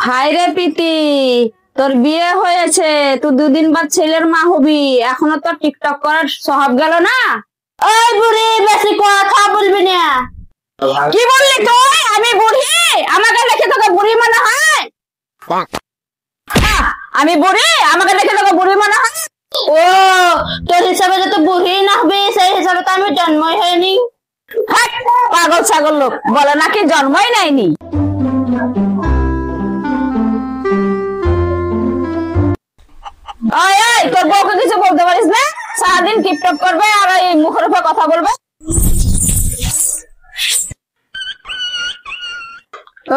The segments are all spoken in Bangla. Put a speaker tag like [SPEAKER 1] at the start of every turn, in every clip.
[SPEAKER 1] হাই রে প্রীতি, তোর বিয়ে হয়েছে, তুই দুদিন বাদ ছেলের মা হবি, এখনো তোর টিকটক করার স্বভাব গেল না? ওই বুড়ি, বেশি কথা বলবি না। কি বললি তুই? আমি বুড়ি? আমাকে দেখে তোকে বুড়ি মনে হয়? আমি বুড়ি? আমাকে দেখে তোকে বুড়ি মনে হয়? ও, তোর হিসাবে যত বুড়ি না হবে সেই হিসাবে তো আমি জন্মই হয়নি। পাগল ছাগল লোক বলে নাকি জন্মই নেয়নি। তোর বউকে কিছু বলতে পারিস না? সারাদিন টিকটক করবে আর এই মুখের উপর কথা বলবে।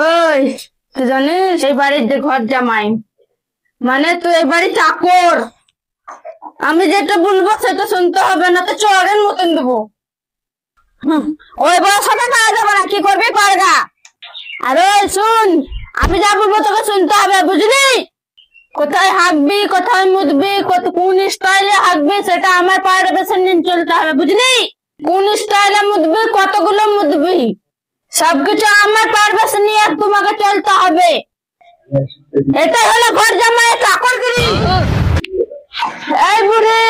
[SPEAKER 1] ওই, তুই জানিস এই বাড়ির যে ঘর জামাই, মানে তুই এই বাড়ি চাকর। আমি যেটা বলবো সেটা শুনতে হবে, না তো চোরের মতন দেবো। ওই বউর সাথে পারা যাবে না, কি করবি পারগা। আরে শুন, আমি যা বলবো তোকে শুনতে হবে, বুঝলি? কোথায় হাঁকবি, কোথায় মুদবি, কোন স্টাইলে হাঁকবি সেটা আমার পারমিশন নিয়ে চলতে হবে, বুঝলি? কোন স্টাইলে মুদবি, কতগুলো মুদবি, সবকিছু আমার পারমিশন নিয়ে তোমাকে চলতে হবে। এটাই হলো ঘর জামাই চাকরগিরি। এই বুড়ি,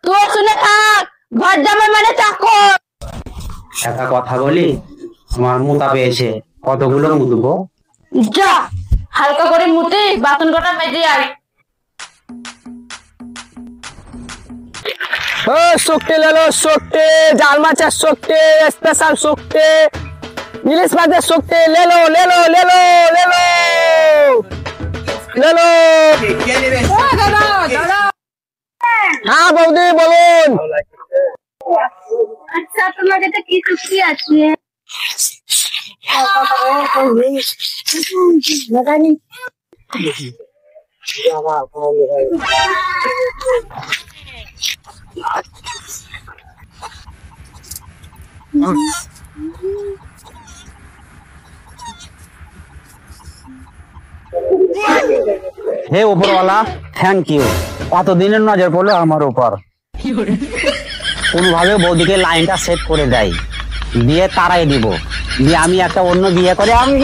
[SPEAKER 1] তুই শুনে থাক, ঘর জামাই মানে চাকর।
[SPEAKER 2] একটা কথা বলি, আমার মুতা পেয়েছে, কতগুলো মুদবো?
[SPEAKER 1] যা হালকা করে মুতে বাসন কটা মেজে আয়।
[SPEAKER 3] শুকতে লেলো, শুকতে জাল মাছের শুকতে, স্পেশাল শুকতে, ইলিশ মাছের শুকতে, লেলো লেলো লেলো লেলো লেলো। হ্যাঁ বৌদি বলুন।
[SPEAKER 1] আচ্ছা, তোমার কাছে কি শুক্তি আছে?
[SPEAKER 2] হে উপরওয়ালা, থ্যাংক ইউ, কতদিনের নজর পড়লো আমার উপর। কোনোভাবে বৌদিকে লাইনটা সেট করে দেয়, দিয়ে তারাই দিব, দিয়ে আমি একটা অন্য বিয়ে করে আমি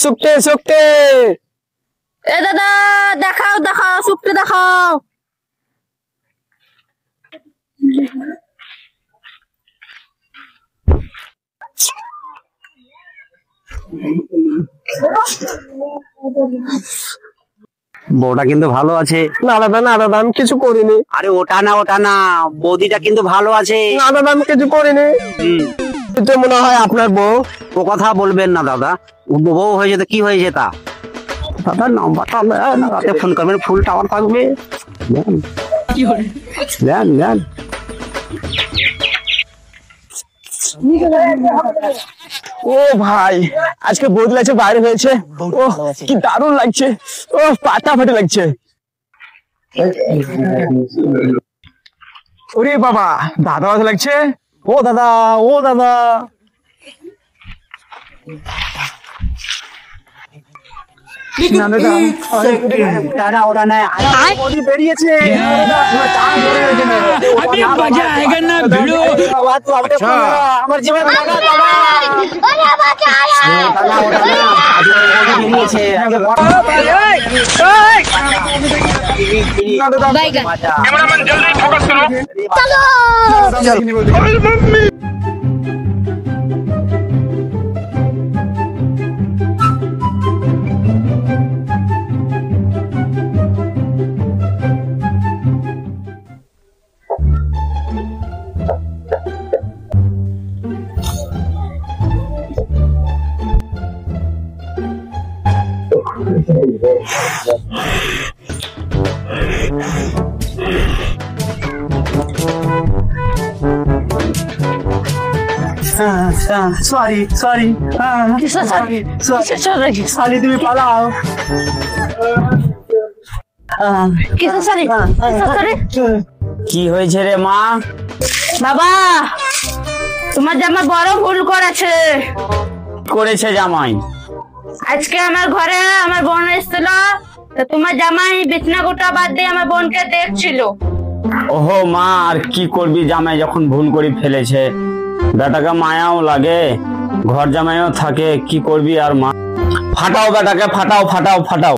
[SPEAKER 3] শুকতে শুকতে।
[SPEAKER 1] এ দাদা, দেখাও দেখাও, শুক্তি দেখাও।
[SPEAKER 2] বউটা কিন্তু ভালো আছে।
[SPEAKER 3] না দাদা, না দাদা, আমি কিছু করিনি।
[SPEAKER 2] আরে ওটা না, বৌদিটা কিন্তু ভালো আছে।
[SPEAKER 3] না দাদা, আমি কিছু করিনি। তো মনে হয় আপনার বউ।
[SPEAKER 2] ও কথা বলবেন না দাদা, বউ হয়েছে তো কি হয়েছে তা? দাদা নাম্বারটা রাতে ফোন করবেন, ফুল টাওয়ার থাকবে।
[SPEAKER 3] ও ভাই, আজকে বদলে আছে, বাইরে হয়েছে। ও কি দারুণ লাগছে, ও ফাটাফাটি লাগছে। ওরে বাবা, দাদা ভালো লাগছে। ও দাদা, ও দাদা। বেরিয়েছে। আমার জীবন সরি সরি সরি, তুমি পালাও।
[SPEAKER 2] কি হয়েছে রে মা?
[SPEAKER 1] বাবা, তোমার জামাই বড় ভুল করেছে
[SPEAKER 2] জামাই?
[SPEAKER 1] আজকে আমার ঘরে আমার বোন এসেছিল, তা তোমার জামাই বিছনা গোটা বাদ দিয়ে আমার বোনকে দেখছিল।
[SPEAKER 4] ওহো মা, আর কি করবি, জামাই যখন ভুল করে ফেলেছে, বেটাকে মায়াও লাগে, ঘর জামাইও থাকে, কি করবি আর মা। ফাটাও বেটাকে, ফাটাও ফাটাও ফাটাও।